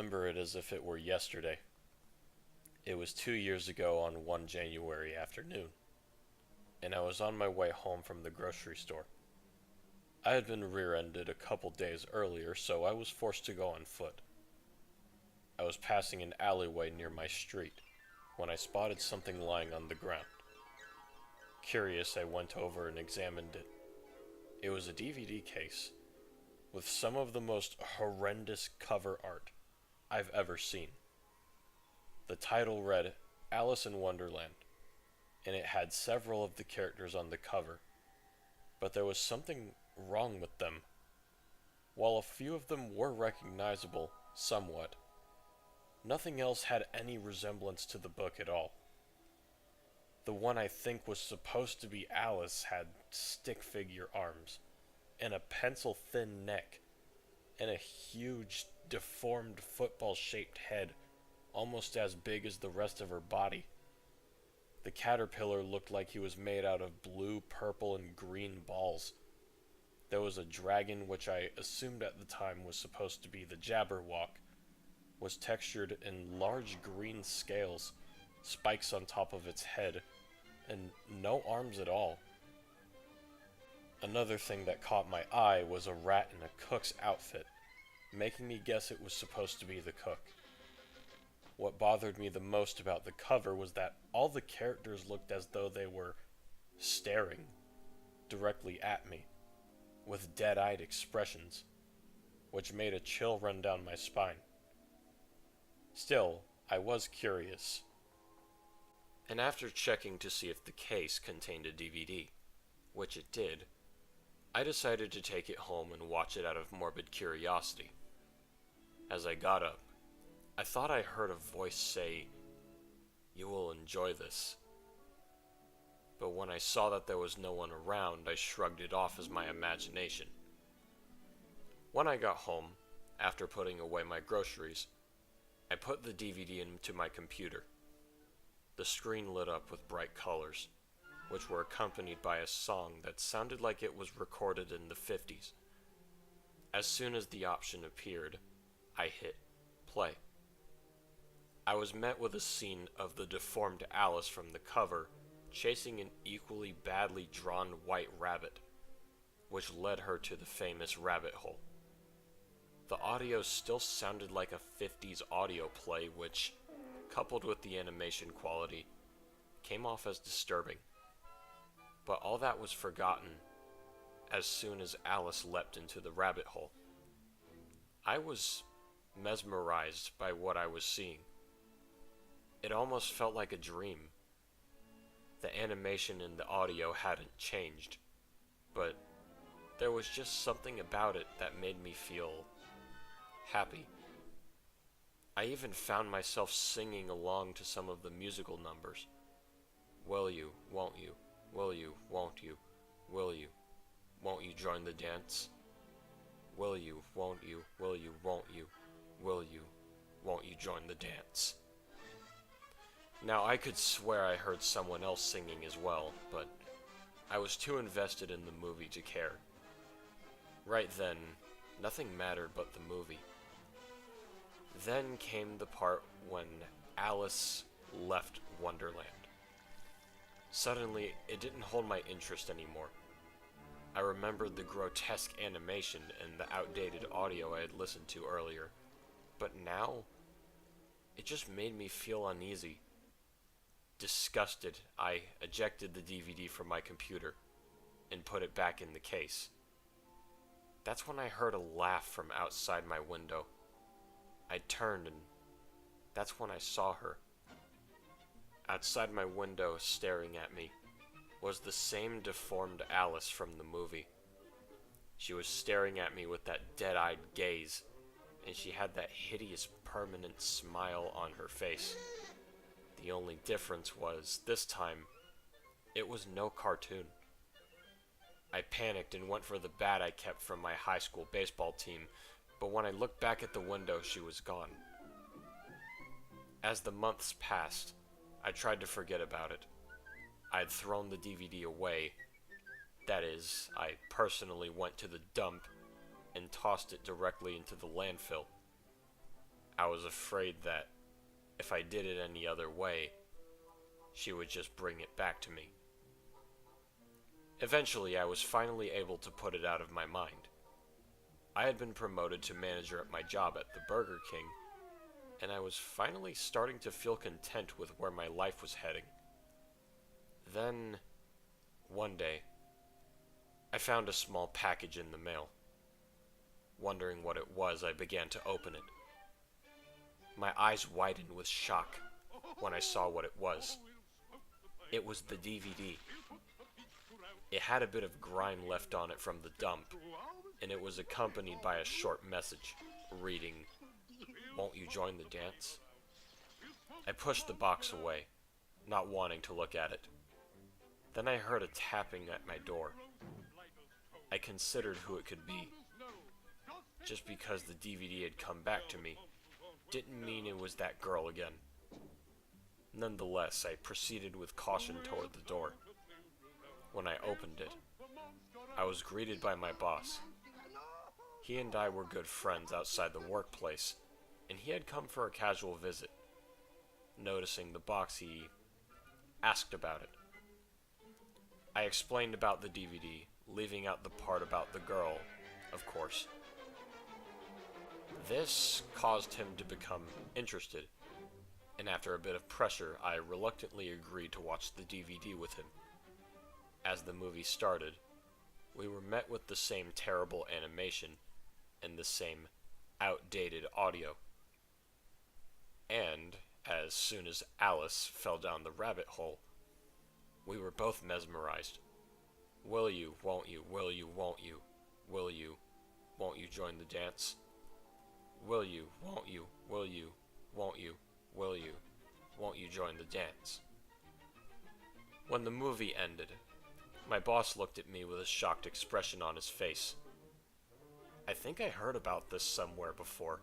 remember it as if it were yesterday. It was 2 years ago on one January afternoon, and I was on my way home from the grocery store. I had been rear-ended a couple days earlier, so I was forced to go on foot. I was passing an alleyway near my street when I spotted something lying on the ground. Curious, I went over and examined it. It was a DVD case with some of the most horrendous cover art I've ever seen. The title read Alice in Wonderland, and it had several of the characters on the cover, but there was something wrong with them. While a few of them were recognizable, somewhat, nothing else had any resemblance to the book at all. The one I think was supposed to be Alice had stick figure arms, and a pencil-thin neck, and a huge, deformed football-shaped head, almost as big as the rest of her body. The caterpillar looked like he was made out of blue, purple, and green balls. There was a dragon, which I assumed at the time was supposed to be the Jabberwock, was textured in large green scales, spikes on top of its head, and no arms at all. Another thing that caught my eye was a rat in a cook's outfit, making me guess it was supposed to be the cook. What bothered me the most about the cover was that all the characters looked as though they were staring directly at me, with dead-eyed expressions, which made a chill run down my spine. Still, I was curious, and after checking to see if the case contained a DVD, which it did, I decided to take it home and watch it out of morbid curiosity. As I got up, I thought I heard a voice say, "You will enjoy this." But when I saw that there was no one around, I shrugged it off as my imagination. When I got home, after putting away my groceries, I put the DVD into my computer. The screen lit up with bright colors, which were accompanied by a song that sounded like it was recorded in the 50s. As soon as the option appeared, I hit play. I was met with a scene of the deformed Alice from the cover chasing an equally badly drawn white rabbit, which led her to the famous rabbit hole. The audio still sounded like a 50s audio play, which, coupled with the animation quality, came off as disturbing. But all that was forgotten as soon as Alice leapt into the rabbit hole. I was mesmerized by what I was seeing. It almost felt like a dream. The animation and the audio hadn't changed, but there was just something about it that made me feel happy. I even found myself singing along to some of the musical numbers. Will you, won't you, will you, won't you, will you, won't you join the dance? Will you, won't you, will you, won't you, will you, won't you join the dance? Now, I could swear I heard someone else singing as well, but I was too invested in the movie to care. Right then, nothing mattered but the movie. Then came the part when Alice left Wonderland. Suddenly, it didn't hold my interest anymore. I remembered the grotesque animation and the outdated audio I had listened to earlier, but now, it just made me feel uneasy. Disgusted, I ejected the DVD from my computer and put it back in the case. That's when I heard a laugh from outside my window. I turned, and that's when I saw her. Outside my window, staring at me, was the same deformed Alice from the movie. She was staring at me with that dead-eyed gaze, and she had that hideous permanent smile on her face. The only difference was, this time, it was no cartoon. I panicked and went for the bat I kept from my high school baseball team, but when I looked back at the window, she was gone. As the months passed, I tried to forget about it. I had thrown the DVD away. That is, I personally went to the dump and tossed it directly into the landfill. I was afraid that if I did it any other way, she would just bring it back to me. Eventually, I was finally able to put it out of my mind. I had been promoted to manager at my job at the Burger King, and I was finally starting to feel content with where my life was heading. Then, one day, I found a small package in the mail. Wondering what it was, I began to open it. My eyes widened with shock when I saw what it was. It was the DVD. It had a bit of grime left on it from the dump, and it was accompanied by a short message reading, "Won't you join the dance?" I pushed the box away, not wanting to look at it. Then I heard a tapping at my door. I considered who it could be. Just because the DVD had come back to me didn't mean it was that girl again. Nonetheless, I proceeded with caution toward the door. When I opened it, I was greeted by my boss. He and I were good friends outside the workplace, and he had come for a casual visit. Noticing the box, he asked about it. I explained about the DVD, leaving out the part about the girl, of course. This caused him to become interested, and after a bit of pressure, I reluctantly agreed to watch the DVD with him. As the movie started, we were met with the same terrible animation and the same outdated audio. And, as soon as Alice fell down the rabbit hole, we were both mesmerized. Will you, won't you, will you, won't you, will you, won't you join the dance? Will you, won't you, will you, won't you, will you, won't you join the dance? When the movie ended, my boss looked at me with a shocked expression on his face. "I think I heard about this somewhere before,"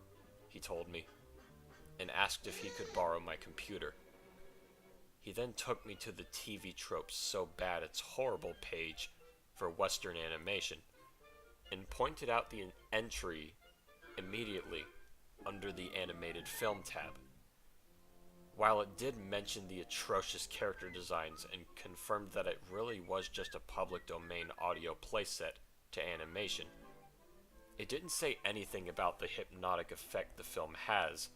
he told me, and asked if he could borrow my computer. He then took me to the TV Tropes So Bad It's Horrible page for Western animation, and pointed out the entry immediately under the animated film tab. While it did mention the atrocious character designs and confirmed that it really was just a public domain audio playset to animation, it didn't say anything about the hypnotic effect the film has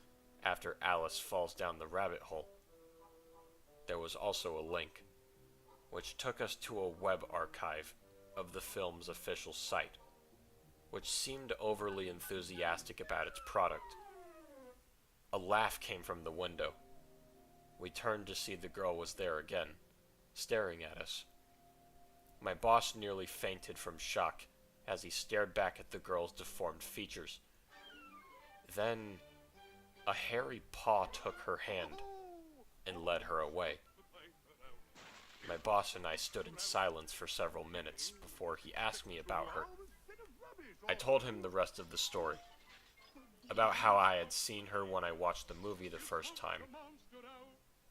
after Alice falls down the rabbit hole. There was also a link, which took us to a web archive of the film's official site, which seemed overly enthusiastic about its product. A laugh came from the window. We turned to see the girl was there again, staring at us. My boss nearly fainted from shock as he stared back at the girl's deformed features. Then, a hairy paw took her hand and led her away. My boss and I stood in silence for several minutes before he asked me about her. I told him the rest of the story, about how I had seen her when I watched the movie the first time.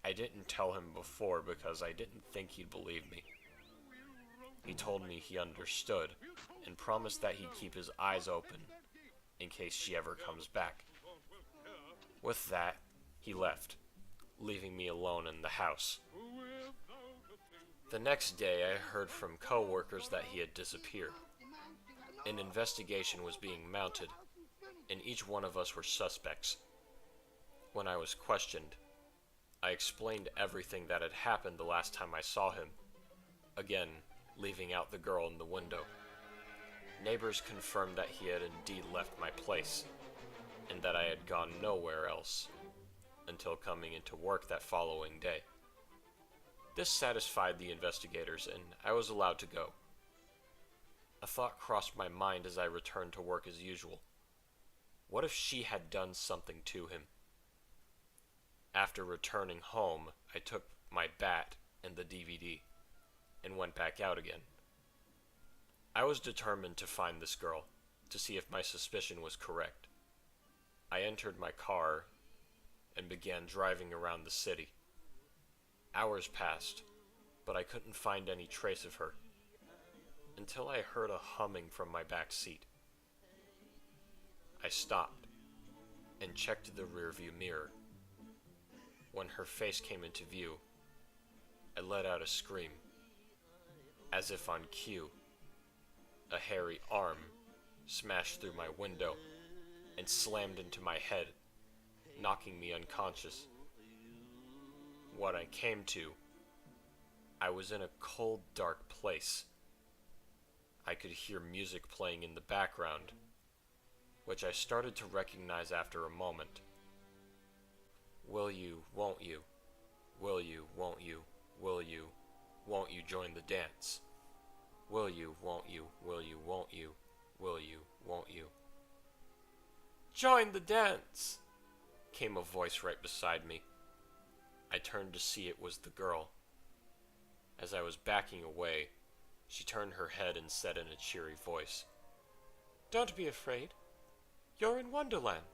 I didn't tell him before because I didn't think he'd believe me. He told me he understood and promised that he'd keep his eyes open in case she ever comes back. With that, he left, leaving me alone in the house. The next day, I heard from co-workers that he had disappeared. An investigation was being mounted, and each one of us were suspects. When I was questioned, I explained everything that had happened the last time I saw him, again, leaving out the girl in the window. Neighbors confirmed that he had indeed left my place, and that I had gone nowhere else, until coming into work that following day. This satisfied the investigators, and I was allowed to go. A thought crossed my mind as I returned to work as usual. What if she had done something to him? After returning home, I took my bat and the DVD, and went back out again. I was determined to find this girl, to see if my suspicion was correct. I entered my car and began driving around the city. Hours passed, but I couldn't find any trace of her, until I heard a humming from my back seat. I stopped, and checked the rearview mirror. When her face came into view, I let out a scream. As if on cue, a hairy arm smashed through my window and slammed into my head, knocking me unconscious. What I came to, I was in a cold, dark place. I could hear music playing in the background, which I started to recognize after a moment. Will you, won't you? Will you, won't you? Will you, won't you join the dance? Will you, won't you? Will you, won't you? Will you, won't you? Join the dance! Came a voice right beside me. I turned to see it was the girl. As I was backing away, she turned her head and said in a cheery voice, "Don't be afraid. You're in Wonderland."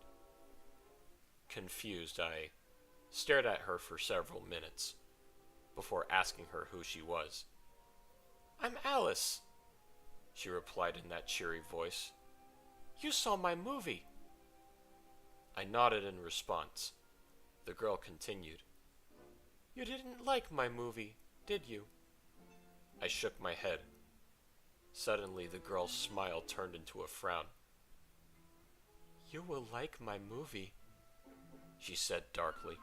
Confused, I stared at her for several minutes before asking her who she was. "I'm Alice," she replied in that cheery voice. "You saw my movie." I nodded in response. The girl continued, "You didn't like my movie, did you?" I shook my head. Suddenly, the girl's smile turned into a frown. "You will like my movie," she said darkly.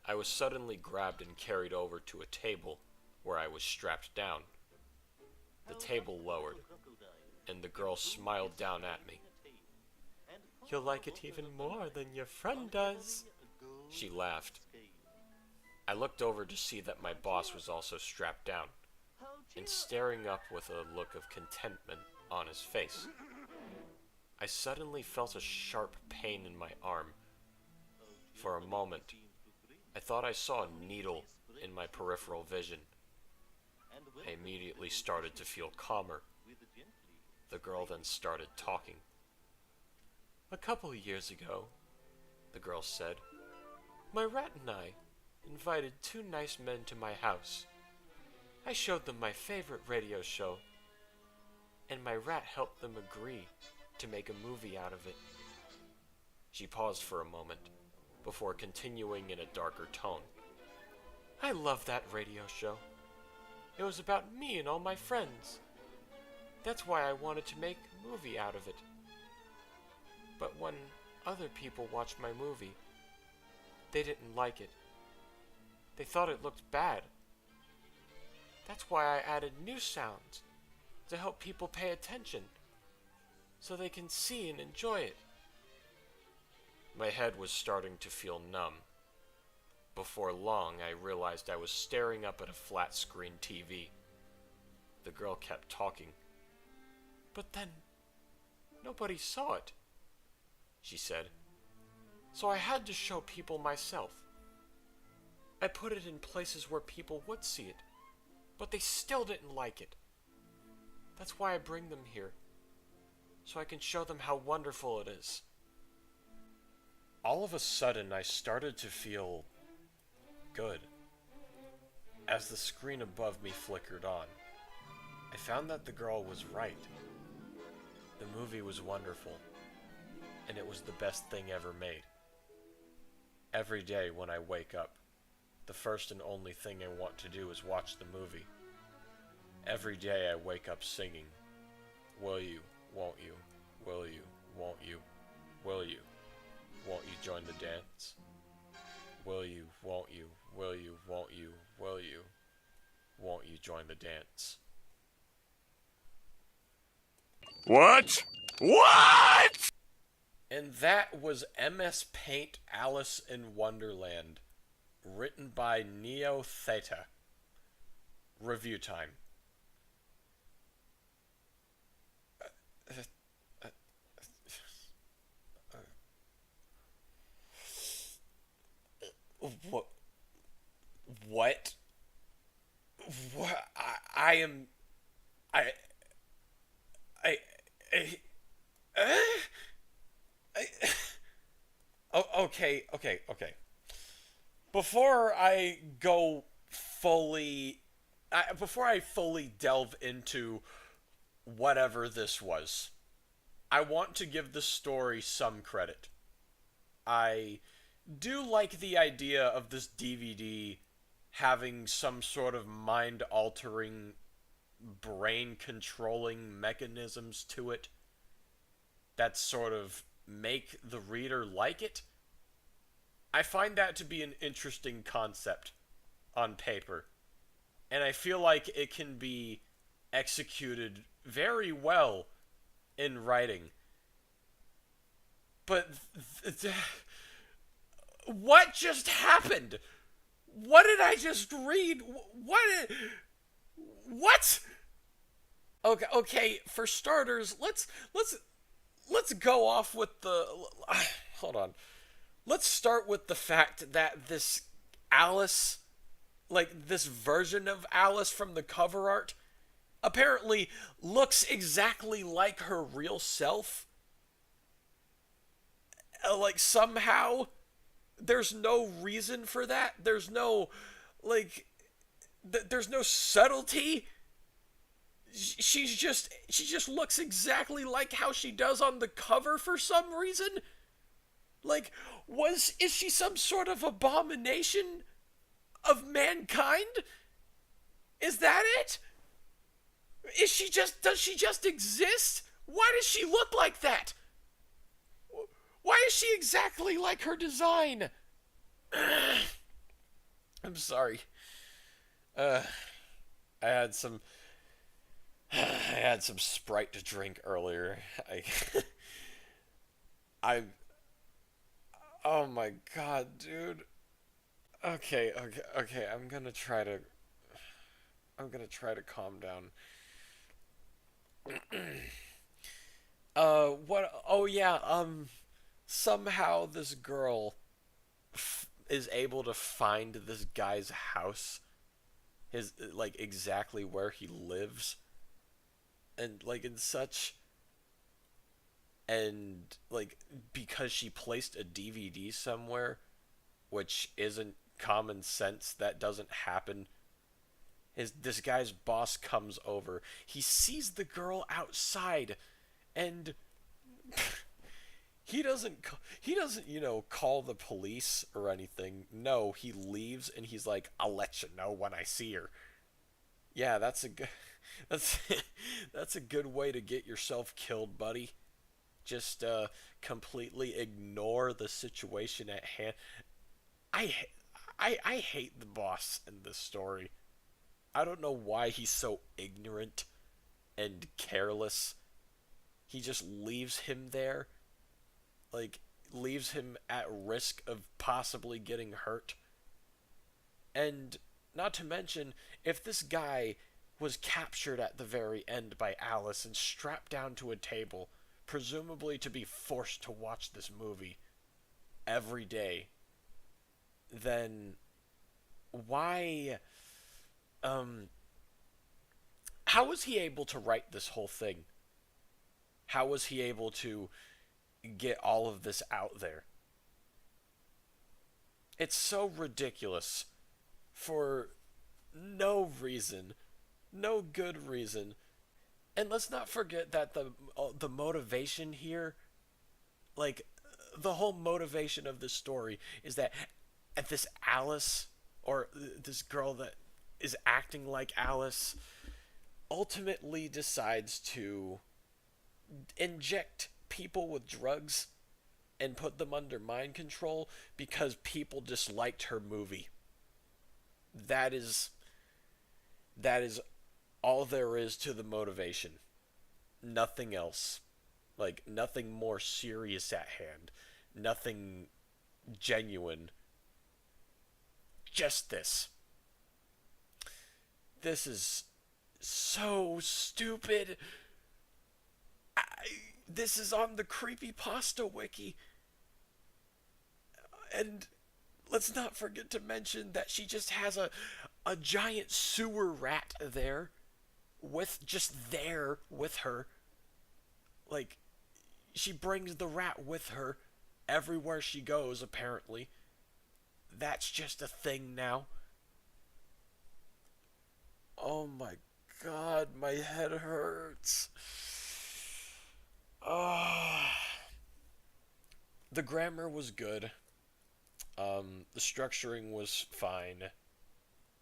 I was suddenly grabbed and carried over to a table where I was strapped down. The table lowered, and the girl smiled down at me. "You'll like it even more than your friend does," she laughed. I looked over to see that my boss was also strapped down, and staring up with a look of contentment on his face. I suddenly felt a sharp pain in my arm. For a moment, I thought I saw a needle in my peripheral vision. I immediately started to feel calmer. The girl then started talking. "A couple years ago," the girl said, "my rat and I invited two nice men to my house. I showed them my favorite radio show, and my rat helped them agree to make a movie out of it." She paused for a moment before continuing in a darker tone. "I loved that radio show. It was about me and all my friends. That's why I wanted to make a movie out of it. But when other people watched my movie, they didn't like it. They thought it looked bad. That's why I added new sounds to help people pay attention, so they can see and enjoy it." My head was starting to feel numb. Before long, I realized I was staring up at a flat-screen TV. The girl kept talking. "But then, nobody saw it," she said. "So I had to show people myself. I put it in places where people would see it, but they still didn't like it. That's why I bring them here, so I can show them how wonderful it is." All of a sudden, I started to feel good. As the screen above me flickered on, I found that the girl was right. The movie was wonderful, and it was the best thing ever made. Every day when I wake up, the first and only thing I want to do is watch the movie. Every day I wake up singing, "Will you, won't you, will you, won't you, will you, won't you join the dance? Will you, won't you, will you, won't you, will you, won't you join the dance?" What? What? And that was MS Paint Alice in Wonderland, written by Theta. Review time. What? What? What? I am. I. Oh, okay. Before I go fully. Before I fully delve into whatever this was, I want to give the story some credit. I do like the idea of this DVD having some sort of mind-altering, brain-controlling mechanisms to it that sort of make the reader like it. I find that to be an interesting concept on paper, and I feel like it can be executed very well in writing. But what just happened? What did I just read? What? Okay. For starters, let's go off with the. Hold on. Let's start with the fact that this Alice, like this version of Alice from the cover art, apparently looks exactly like her real self. Like somehow there's no reason for that. There's no like there's no subtlety. She just looks exactly like how she does on the cover for some reason. Like, is she some sort of abomination of mankind? Is that it? Does she just exist? Why does she look like that? Why is she exactly like her design? I'm sorry. I had some Sprite to drink earlier. I Oh my god, dude. Okay. I'm gonna try to calm down. What? Oh yeah. Somehow this girl is able to find this guy's house, his like exactly where he lives, and like in such. And like because she placed a DVD somewhere, which isn't common sense, that doesn't happen. This guy's boss comes over. He sees the girl outside, and he doesn't call the police or anything. No, he leaves and he's like, "I'll let you know when I see her." Yeah, that's a good that's that's a good way to get yourself killed, buddy. Just completely ignore the situation at hand. I I hate the boss in this story. I don't know why he's so ignorant and careless. He just leaves him there, like leaves him at risk of possibly getting hurt. And not to mention, if this guy was captured at the very end by Alice and strapped down to a table, presumably to be forced to watch this movie every day, then why how was he able to write this whole thing? How was he able to get all of this out there? It's so ridiculous for no reason, no good reason. And let's not forget that the motivation here, like the whole motivation of this story is that at this Alice, or this girl that is acting like Alice, ultimately decides to inject people with drugs and put them under mind control because people disliked her movie. That is all there is to the motivation. Nothing else. Like nothing more serious at hand. Nothing genuine. Just this. This is so stupid. This is on the Creepypasta wiki. And let's not forget to mention that she just has a giant sewer rat there with her. Like, she brings the rat with her everywhere she goes, apparently. That's just a thing now. Oh my god, my head hurts. Oh. The grammar was good. The structuring was fine,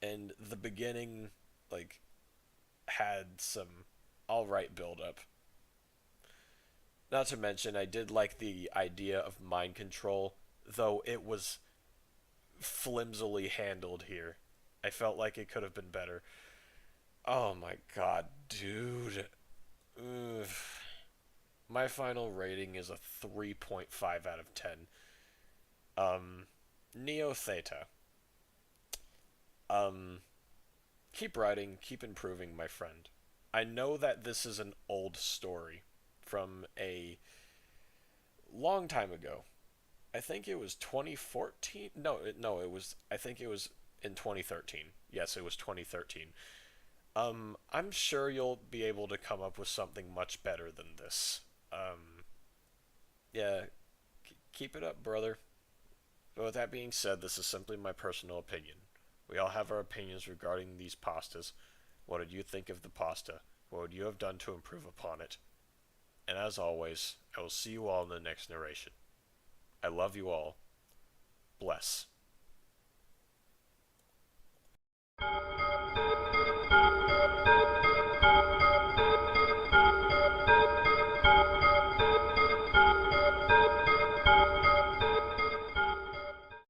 and the beginning, like, had some alright build up. Not to mention, I did like the idea of mind control, though it was flimsily handled here. I felt like it could have been better. Oh my god, dude. Ugh. My final rating is a 3.5 out of 10. Neo Theta. Um, Keep writing, keep improving, my friend. I know that this is an old story from a long time ago. I think it was 2014. No, it was. I think it was in 2013. Yes, it was 2013. I'm sure you'll be able to come up with something much better than this. Yeah, keep it up, brother. But with that being said, this is simply my personal opinion. We all have our opinions regarding these pastas. What did you think of the pasta? What would you have done to improve upon it? And as always, I will see you all in the next narration. I love you all. Bless.